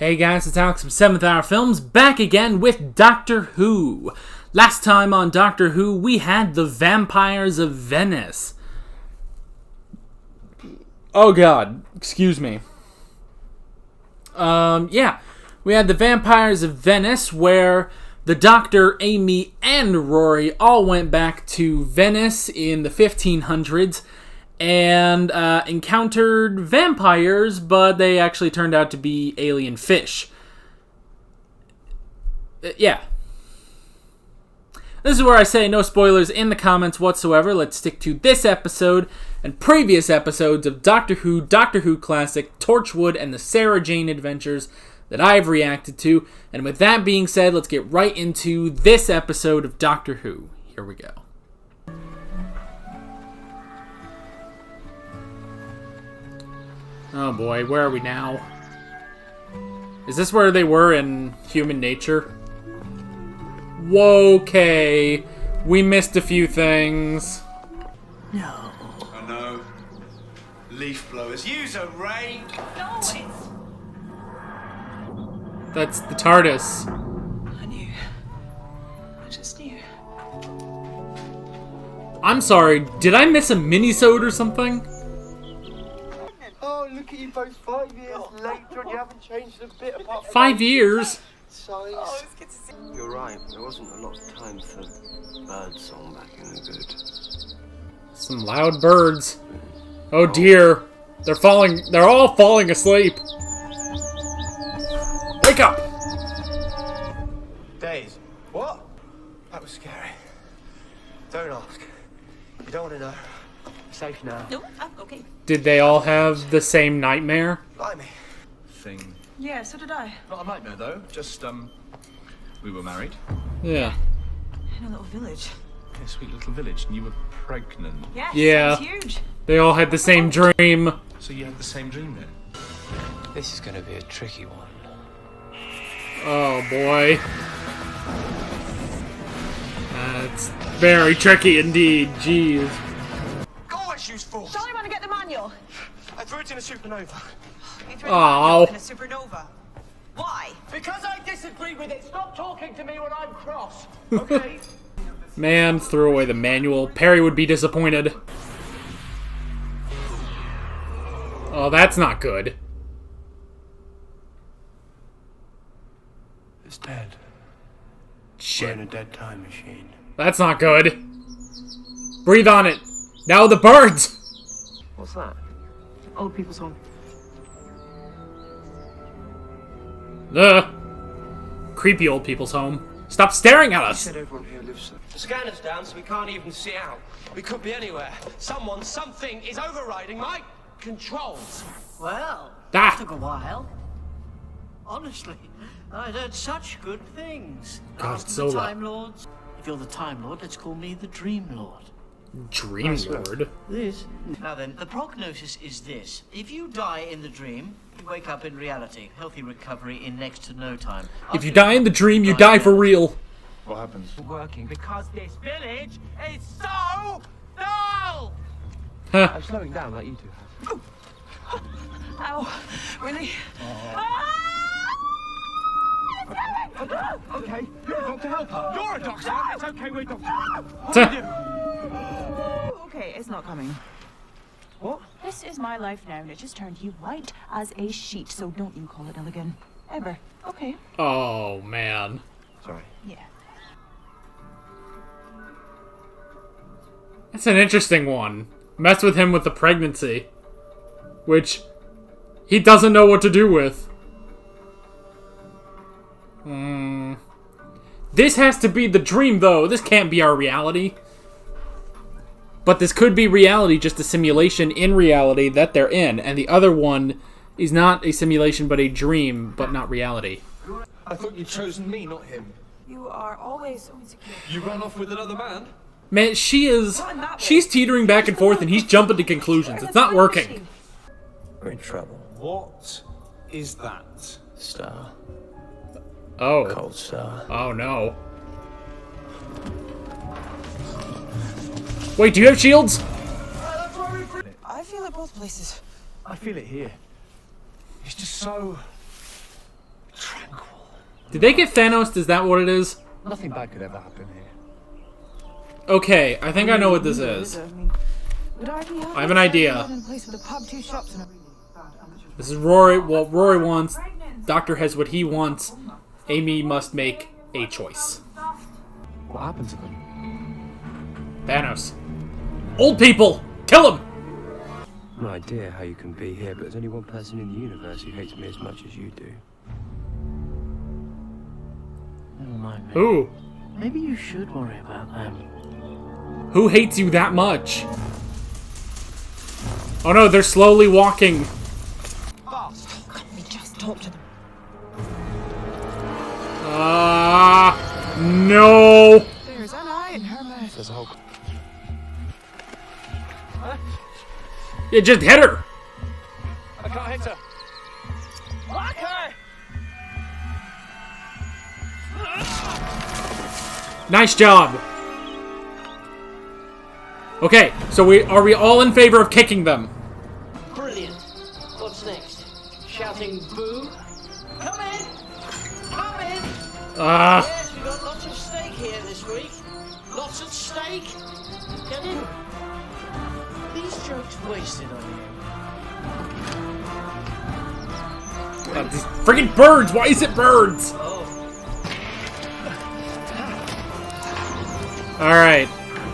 Hey guys, it's Alex from 7th Hour Films, back again with Doctor Who. Last time on Doctor Who, we had the Vampires of Venice. Oh god, excuse me. We had the Vampires of Venice, where the Doctor, Amy, and Rory all went back to Venice in the 1500s and encountered vampires, but they actually turned out to be alien fish. Yeah. This is where I say no spoilers in the comments whatsoever. Let's stick to this episode and previous episodes of Doctor Who Classic, Torchwood, and the Sarah Jane Adventures that I've reacted to. And with that being said, let's get right into this episode of Doctor Who. Here we go. Oh boy, where are we now? Is this where they were in Human Nature? Whoa, okay. We missed a few things. No. I know. Leaf blowers. Use a ray. No, it's... That's the TARDIS. I knew. I just knew. I'm sorry, did I miss a mini-sode or something? Oh, look at you both 5 years later and you haven't changed a bit apart from 5 years? size. Oh, it's good to see. You're right, there wasn't a lot of time for birdsong back in the good. Some loud birds. Oh dear. They're all falling asleep. Wake up! Days. What? That was scary. Don't ask. You don't want to know. You're safe now. No, okay. Did they all have the same nightmare? Blimey. Thing. Yeah, so did I. Not a nightmare though, just we were married. Yeah. In a little village. In a sweet little village, and you were pregnant. Yes, Yeah. It's huge. They all had the same dream. So you had the same dream then? This is going to be a tricky one. Oh boy. That's very tricky indeed. Jeez. Always useful. Sorry, want to get the manual. I threw it in a supernova. You threw Oh. in a supernova. Why? Because I disagree with it. Stop talking to me when I'm cross. Okay? Man threw away the manual. Perry would be disappointed. Oh, that's not good. It's dead. We're in Shit. a dead time machine. That's not good. Breathe on it. Now the birds! What's that? Old people's home. Creepy old people's home. Stop staring at us! Said everyone here lives there. The scanner's down, so we can't even see out. We could be anywhere. Something is overriding my controls. Well, Ah. that took a while. Honestly, I'd heard such good things. God, Ask it's the so loud. Time Lords. If you're the Time Lord, let's call me the Dream Lord. Dream Lord. This. Now then, the prognosis is this. If you die in the dream, you wake up in reality. Healthy recovery in next to no time. If you die in the dream, you die for real. What happens? Working because this village is so dull. Huh. I'm slowing down like you two have. Ow. Really? Okay, you're a doctor, help her. You're a doctor. It's okay, we're doctors. Okay, it's not coming. What? This is my life now, and it just turned you white as a sheet, so don't you call it elegant. Ever. Okay. Oh, man. Sorry. Yeah. That's an interesting one. Mess with him with the pregnancy. Which he doesn't know what to do with. This has to be the dream, though. This can't be our reality. But this could be reality, just a simulation in reality that they're in. And the other one is not a simulation, but a dream, but not reality. I thought you'd chosen me, not him. You are always so insecure. You ran off with another man? Man, she's teetering back and forth and he's jumping to conclusions. It's not working. We're in trouble. What is that? Star. Oh. Cold star. Oh no. Wait, do you have shields? I feel it both places. I feel it here. It's just so Did they get Thanos? Is that what it is? Nothing bad could ever happen here. Okay, I think I know what this is. I have an idea. This is Rory. What Rory wants. Doctor has what he wants. Amy must make a choice. What happened to them? Thanos. Old people! Kill them! No idea how you can be here, but there's only one person in the universe who hates me as much as you do. Never mind me. Who? Maybe you should worry about them. Who hates you that much? Oh no, they're slowly walking. Can't we just talk to them? No! There's an eye in her mouth. There's a whole... You just hit her! I can't hit her. Whack her! Nice job. Okay, so are we all in favor of kicking them? Brilliant. What's next? Shouting boo? Come in! Come in! Yes, we've got lots of steak here this week. Lots of steak. Get in. These jokes wasted on you. These friggin' birds! Why is it birds? Oh. Alright.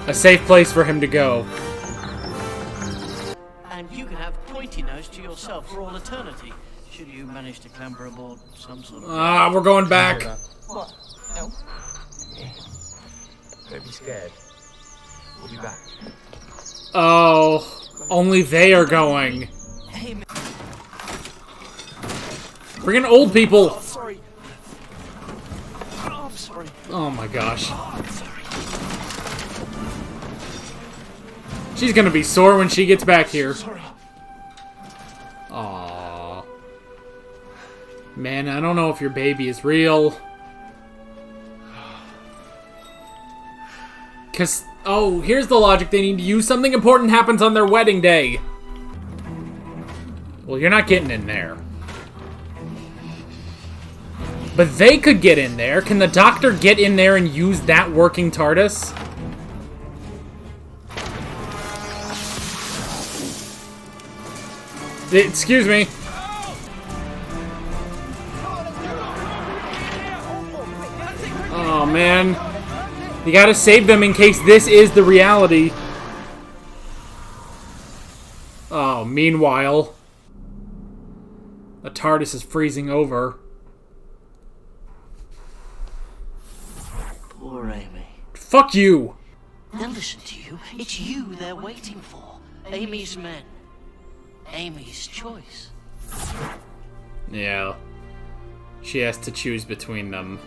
A safe place for him to go. And you can have Pointy Nose to yourself for all eternity, should you manage to clamber aboard some sort of... We're going back. What? No. Don't be scared. We'll be back. Oh, only they are going. Hey, man. Friggin' old people. Oh, sorry. Oh, I'm sorry. Oh my gosh. Oh, I'm sorry. She's gonna be sore when she gets back here. Sorry. Aww. Man, I don't know if your baby is real. Cause, oh, here's the logic they need to use. Something important happens on their wedding day. Well, you're not getting in there. But they could get in there. Can the Doctor get in there and use that working TARDIS? Excuse me. Oh, man. You gotta save them in case this is the reality. Oh, meanwhile, the TARDIS is freezing over. Poor Amy. Fuck you! They'll listen to you. It's you they're waiting for. Amy's men. Amy's choice. Yeah. She has to choose between them.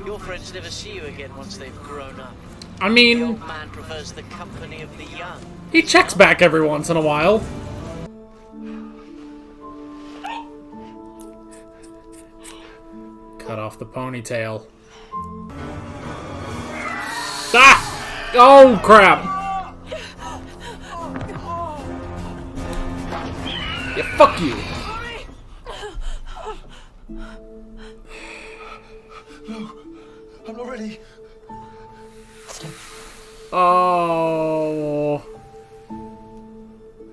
Your friends never see you again once they've grown up. I The mean, old man prefers the company of the young. he checks back every once in a while. Cut off the ponytail. Ah! Oh, crap! Yeah, fuck you! I'm not ready. Oh.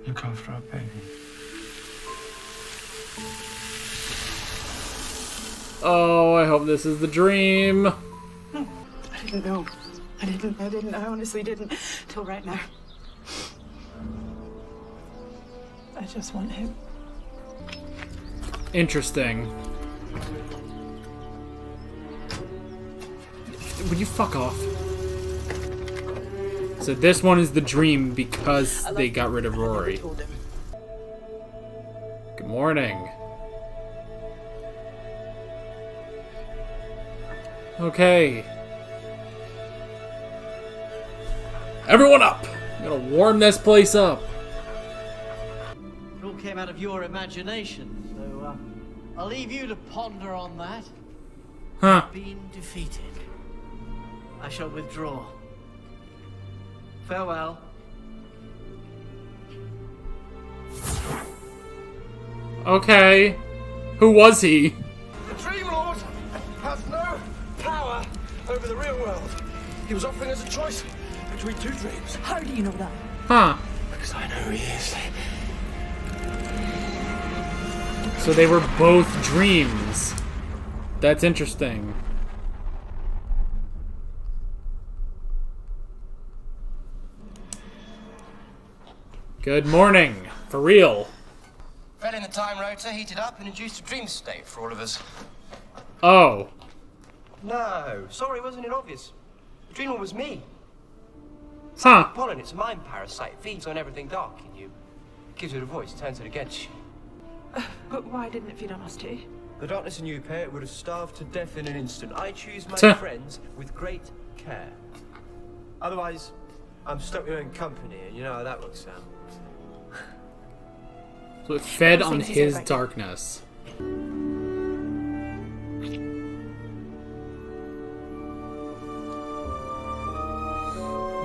Look after our baby. Oh, I hope this is the dream. I didn't know. I didn't. I honestly didn't. Till right now. I just want him. Interesting. Would you fuck off? So this one is the dream because they got rid of Rory. Good morning. Okay. Everyone up! I'm gonna warm this place up. It all came out of your imagination, so I'll leave you to ponder on that. Huh. Been defeated. I shall withdraw. Farewell. Okay. Who was he? The Dream Lord the real world. He was offering us a choice between two dreams. How do you know that? Huh. Because I know who he is. So they were both dreams. That's interesting. Good morning. For real. Fell in the time rotor, heated up, and induced a dream state for all of us. Oh. No, sorry, wasn't it obvious? The dreamer was me. Huh. Pollen, it's a mind parasite. It feeds on everything dark in you. Gives it a voice, turns it against you. But why didn't it feed on us too? The darkness in you, Pet, would have starved to death in an instant. I choose my Tuh. friends with great care. Otherwise, I'm stuck with my own company, and you know how that works out. So it fed on Things you say his about you. darkness.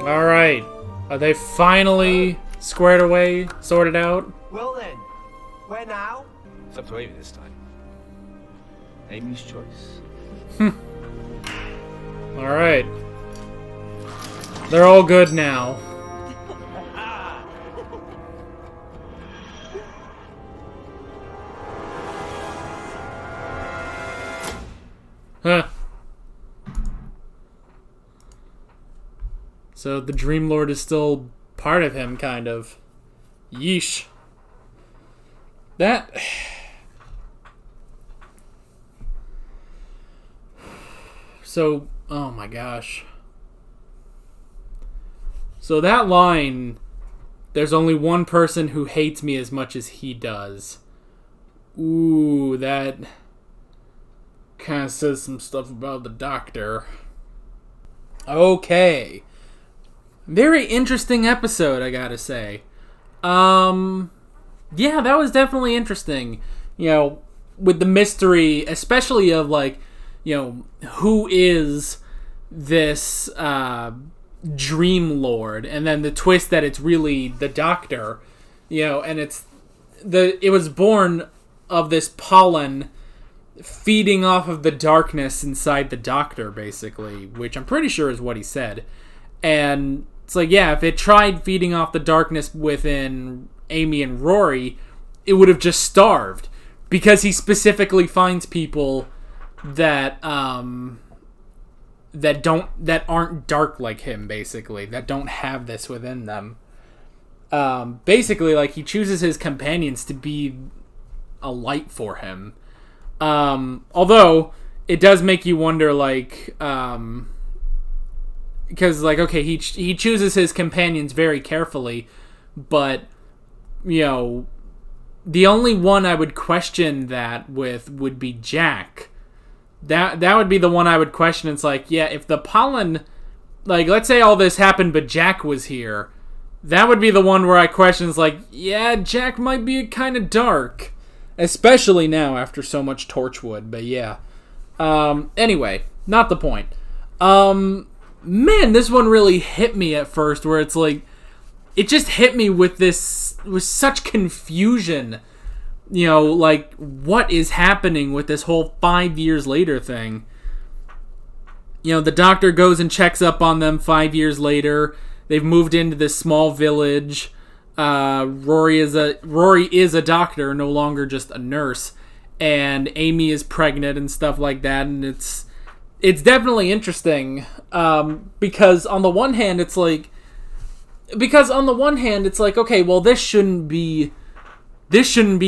Alright. Are they finally squared away, sorted out? Well then, where now? It's up to Amy this time. Amy's choice. Alright. They're all good now. Huh. So the Dream Lord is still part of him, kind of. Yeesh. That... So, oh my gosh. So that line, there's only one person who hates me as much as he does. Ooh, that kind of says some stuff about the Doctor. Okay. Very interesting episode, I gotta say. Yeah, that was definitely interesting. You know, with the mystery, especially of like, you know, who is this Dream Lord, and then the twist that it's really the Doctor, you know, and it was born of this pollen feeding off of the darkness inside the Doctor, basically, which I'm pretty sure is what he said. And it's like, yeah, if it tried feeding off the darkness within Amy and Rory, it would have just starved, because he specifically finds people that that aren't dark like him, basically, that don't have this within them. Basically, like, he chooses his companions to be a light for him. Although it does make you wonder, like, because, like, okay, he chooses his companions very carefully, but, you know, the only one I would question that with would be Jack. That would be the one I would question. It's like, yeah, if the pollen, like, let's say all this happened but Jack was here, that would be the one where I question, it's like, yeah, Jack might be kind of dark, especially now after so much Torchwood, but yeah. Anyway, not the point. Man, this one really hit me at first, where it's like, it just hit me with such confusion. You know, like, what is happening with this whole 5 years later thing? You know, the Doctor goes and checks up on them 5 years later. They've moved into this small village. Rory is a doctor, no longer just a nurse. And Amy is pregnant and stuff like that. And it's definitely interesting. Because on the one hand, it's like, okay, well, this shouldn't be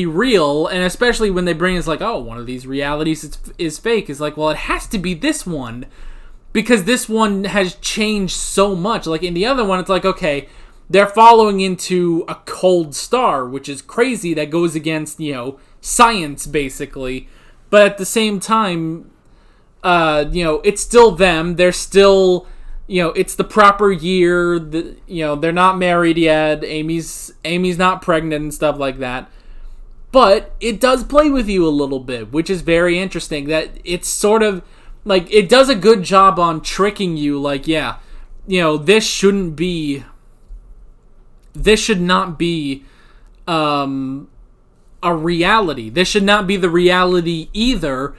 real, and especially when they bring it's like, oh, one of these realities is fake. It's like, well, it has to be this one, because this one has changed so much. Like, in the other one, it's like, okay, they're following into a cold star, which is crazy, that goes against, you know, science, basically. But at the same time, you know, it's still them. They're still, you know, it's the proper year. You know, they're not married yet. Amy's not pregnant and stuff like that. But it does play with you a little bit, which is very interesting. That it's sort of like, it does a good job on tricking you. Like, yeah, you know, this should not be a reality. This should not be the reality either.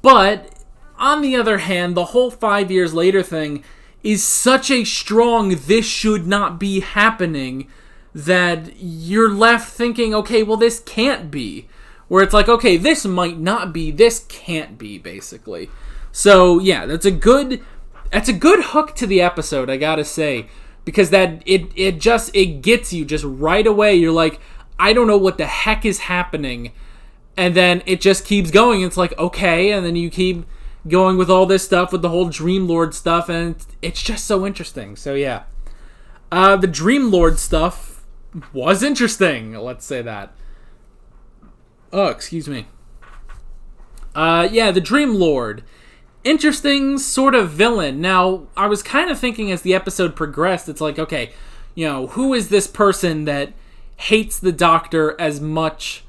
But on the other hand, the whole 5 years later thing is such a strong this should not be happening that you're left thinking, okay, well, this can't be. Where it's like, okay, this might not be, this can't be, basically. So, yeah, that's a good hook to the episode, I gotta say. Because that it gets you just right away. You're like, I don't know what the heck is happening. And then it just keeps going. It's like, okay, and then you keep going with all this stuff, with the whole Dream Lord stuff, and it's just so interesting. So, yeah. The Dream Lord stuff was interesting, let's say that. Oh, excuse me. Yeah, the Dream Lord. Interesting sort of villain. Now, I was kind of thinking as the episode progressed, it's like, okay, who is this person that hates the Doctor as much?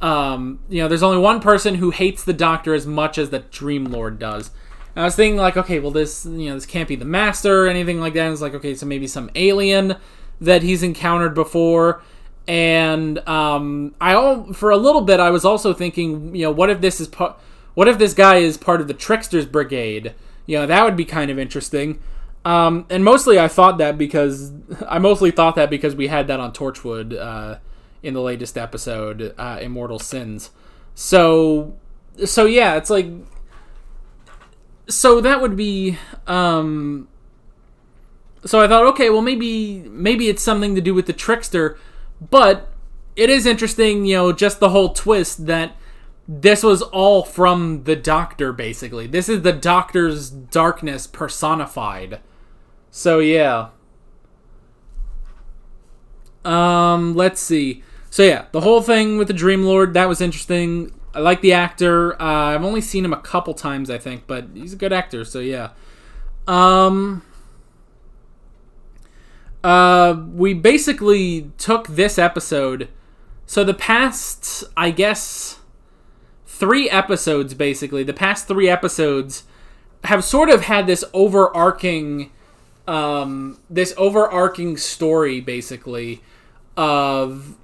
There's only one person who hates the Doctor as much as the Dream Lord does. And I was thinking like, okay, well, this can't be the Master or anything like that. And it's like, okay, so maybe some alien that he's encountered before. And for a little bit, I was also thinking, what if this guy is part of the Trickster's Brigade? That would be kind of interesting. And mostly I thought that because we had that on Torchwood in the latest episode, Immortal Sins. So yeah, it's like, so that would be, so I thought, okay, well, maybe it's something to do with the Trickster, but it is interesting, just the whole twist that this was all from the Doctor, basically. This is the Doctor's darkness personified. So, yeah. Let's see. So, yeah, the whole thing with the Dream Lord, that was interesting. I like the actor. I've only seen him a couple times, I think, but he's a good actor, so yeah. We basically took this episode. So the past, I guess, 3 episodes, basically, the past 3 episodes have sort of had this overarching story, basically, of,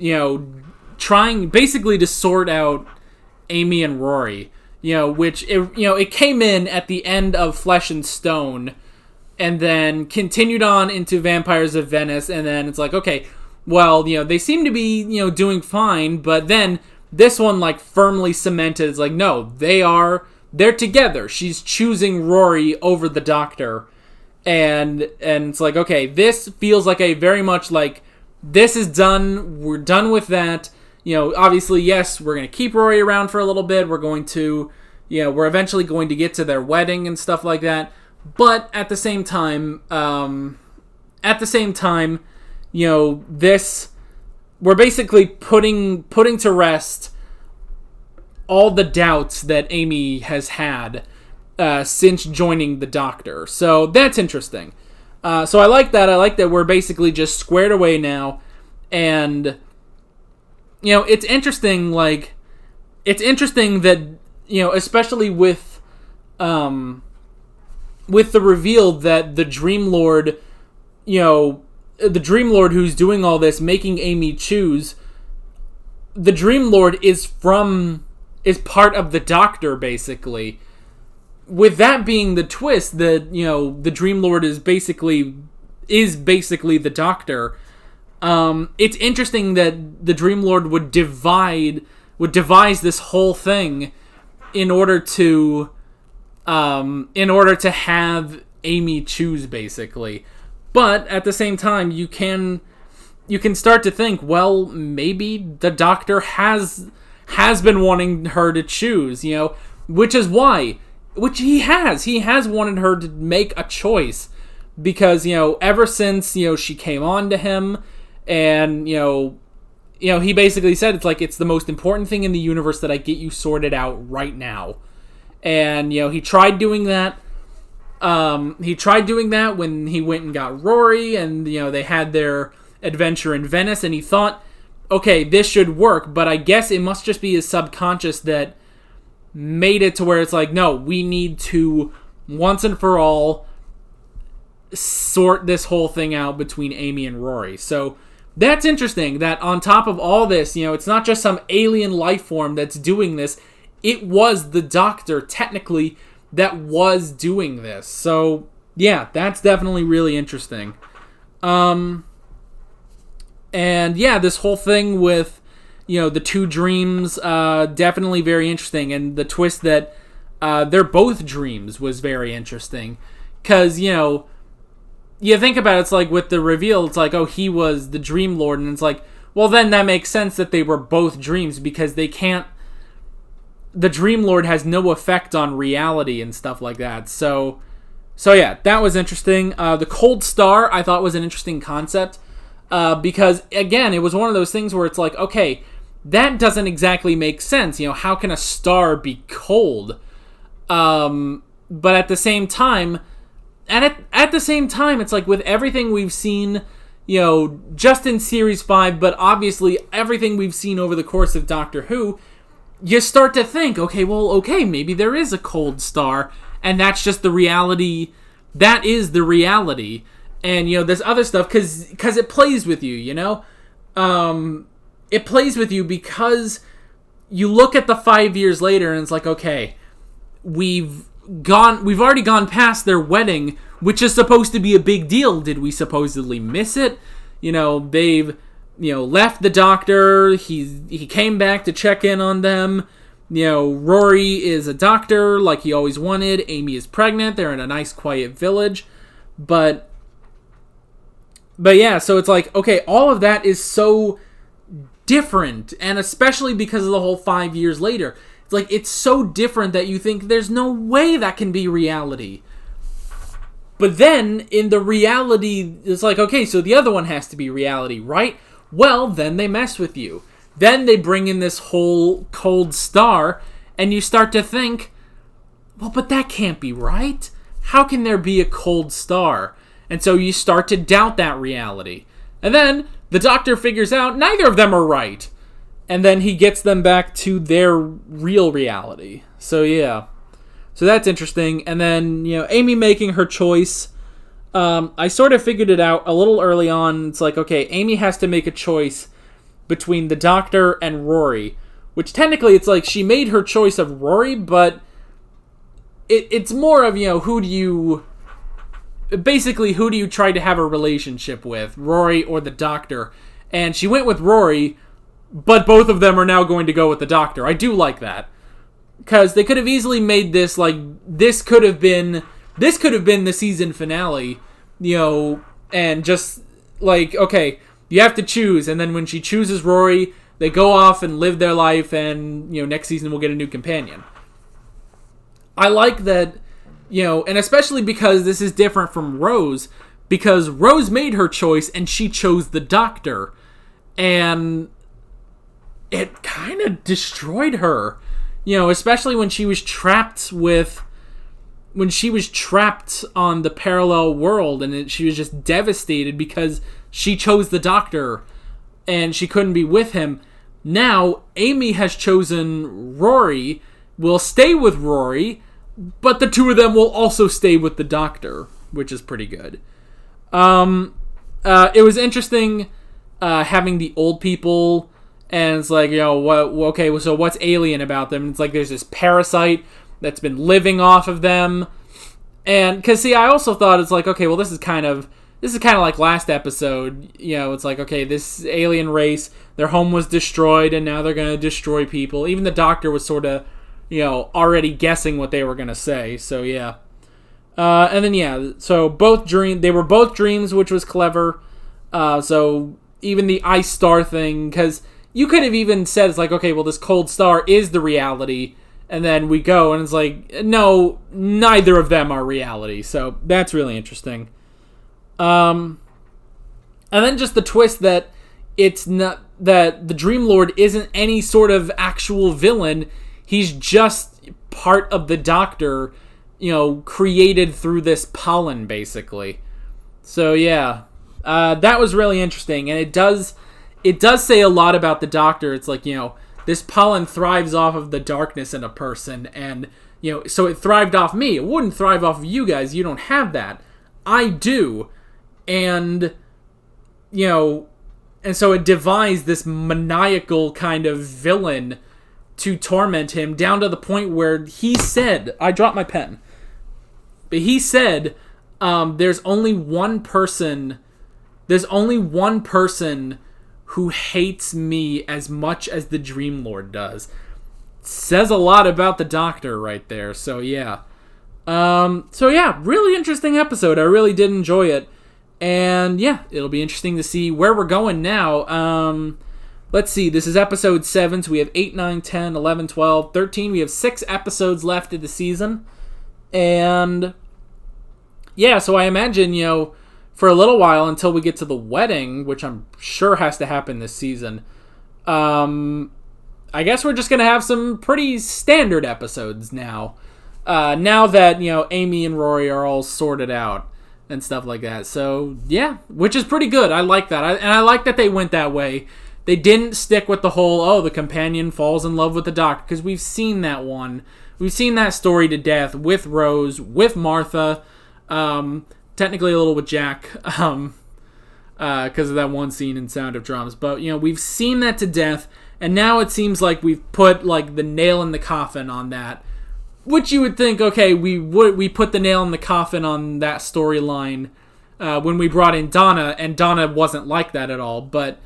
trying basically to sort out Amy and Rory, which, it came in at the end of Flesh and Stone, and then continued on into Vampires of Venice, and then it's like, okay, well, they seem to be, doing fine, but then this one, like, firmly cemented, it's like, no, they're together. She's choosing Rory over the Doctor, and it's like, okay, this feels like a very much like, this is done, we're done with that. Obviously, yes, we're going to keep Rory around for a little bit. We're going to, we're eventually going to get to their wedding and stuff like that. But at the same time, this, we're basically putting to rest all the doubts that Amy has had since joining the Doctor. So that's interesting. So I like that. I like that we're basically just squared away now, and it's interesting. Like, it's interesting that especially with the reveal that the Dream Lord, the Dream Lord who's doing all this, making Amy choose, the Dream Lord is part of the Doctor, basically. With that being the twist that, the Dream Lord is basically the Doctor, it's interesting that the Dream Lord would devise this whole thing in order to have Amy choose, basically. But at the same time, you can start to think, well, maybe the Doctor has been wanting her to choose, which he has wanted her to make a choice, because ever since she came on to him, and he basically said, it's like, it's the most important thing in the universe that I get you sorted out right now. And he tried doing that. He tried doing that when he went and got Rory, and they had their adventure in Venice, and he thought, okay, this should work. But I guess it must just be his subconscious that made it to where it's like, no, we need to once and for all sort this whole thing out between Amy and Rory. So that's interesting that on top of all this, it's not just some alien life form that's doing this. It was the Doctor technically that was doing this. So, yeah, that's definitely really interesting. And yeah, this whole thing with, the two dreams, definitely very interesting. And the twist that they're both dreams was very interesting. Because, you think about it, it's like with the reveal, it's like, oh, he was the Dream Lord. And it's like, well, then that makes sense that they were both dreams, because they can't... The Dream Lord has no effect on reality and stuff like that. So yeah, that was interesting. The Cold Star, I thought, was an interesting concept. Because, again, it was one of those things where it's like, okay, that doesn't exactly make sense. How can a star be cold? But at the same time... And at the same time, it's like with everything we've seen, just in Series 5, but obviously everything we've seen over the course of Doctor Who, you start to think, okay, maybe there is a cold star, and that's just the reality. That is the reality. And, there's other stuff, because it plays with you, it plays with you because you look at the 5 years later, and it's like, okay, we've already gone past their wedding, which is supposed to be a big deal. Did we supposedly miss it? They've, left the doctor. He came back to check in on them. Rory is a doctor like he always wanted. Amy is pregnant. They're in a nice quiet village. But yeah, so it's like, okay, all of that is so different, and especially because of the whole 5 years later. It's like, it's so different that you think there's no way that can be reality. But then, in the reality, it's like, okay, so the other one has to be reality, right? Well, then they mess with you. Then they bring in this whole cold star, and you start to think, well, but that can't be right. How can there be a cold star? And so you start to doubt that reality. And then, the Doctor figures out neither of them are right. And then he gets them back to their real reality. So, yeah. So that's interesting. And then, Amy making her choice. I sort of figured it out a little early on. It's like, okay, Amy has to make a choice between the Doctor and Rory. Which technically, it's like she made her choice of Rory, but it's more of, who do you... Basically, who do you try to have a relationship with? Rory or the Doctor? And she went with Rory... But both of them are now going to go with the Doctor. I do like that. Because they could have easily made this, like, this could have been the season finale, and just, like, okay, you have to choose. And then when she chooses Rory, they go off and live their life, and, next season we'll get a new companion. I like that, and especially because this is different from Rose, because Rose made her choice, and she chose the Doctor. And... it kind of destroyed her, especially when she was trapped on the parallel world, and she was just devastated because she chose the Doctor and she couldn't be with him. Now, Amy has chosen Rory, will stay with Rory, but the two of them will also stay with the Doctor, which is pretty good. It was interesting having the old people. And it's like, so what's alien about them? It's like there's this parasite that's been living off of them. And, because, see, I also thought it's like, okay, well, this is kind of like last episode. It's like, okay, this alien race, their home was destroyed, and now they're going to destroy people. Even the Doctor was sort of, already guessing what they were going to say. So, yeah. And then, yeah, so they were both dreams, which was clever. So, even the ice star thing, because... you could have even said, it's like, okay, well, this cold star is the reality, and then we go, and it's like, no, neither of them are reality, so that's really interesting. And then just the twist that it's not, that the Dream Lord isn't any sort of actual villain, he's just part of the Doctor, created through this pollen, basically. So, yeah, that was really interesting, and it does say a lot about the Doctor. It's like, this pollen thrives off of the darkness in a person, and, so it thrived off me. It wouldn't thrive off of you guys. You don't have that. I do. And, and so it devised this maniacal kind of villain to torment him down to the point where he said, I dropped my pen, but he said, there's only one person who hates me as much as the Dream Lord does. Says a lot about the Doctor right there. So yeah. Really interesting episode. I really did enjoy it. And yeah, it'll be interesting to see where we're going now. Let's see. This is episode 7. So we have 8, 9, 10, 11, 12, 13. We have 6 episodes left of the season. And yeah, so I imagine, for a little while until we get to the wedding, which I'm sure has to happen this season, I guess we're just going to have some pretty standard episodes now. Now that, Amy and Rory are all sorted out and stuff like that. So, yeah, which is pretty good. I like that. And I like that they went that way. They didn't stick with the whole, the companion falls in love with the Doctor, because we've seen that one. We've seen that story to death with Rose, with Martha, technically a little with Jack, because of that one scene in Sound of Drums. But, we've seen that to death, and now it seems like we've put, the nail in the coffin on that. Which you would think, okay, we put the nail in the coffin on that storyline when we brought in Donna, and Donna wasn't like that at all. But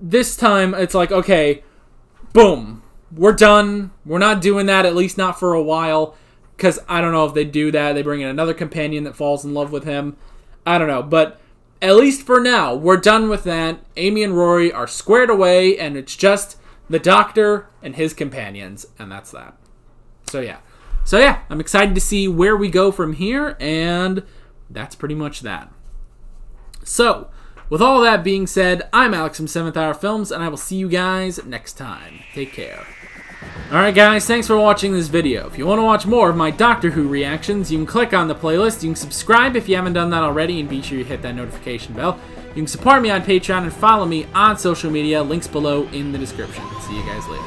this time, it's like, okay, boom, we're done. We're not doing that, at least not for a while. Because I don't know if they do that. They bring in another companion that falls in love with him. I don't know. But at least for now, we're done with that. Amy and Rory are squared away, and it's just the Doctor and his companions. And that's that. So yeah, I'm excited to see where we go from here. And that's pretty much that. So, with all that being said, I'm Alex from 7th Hour Films, and I will see you guys next time. Take care. Alright guys, thanks for watching this video. If you want to watch more of my Doctor Who reactions, you can click on the playlist, you can subscribe if you haven't done that already, and be sure you hit that notification bell. You can support me on Patreon and follow me on social media, links below in the description. See you guys later.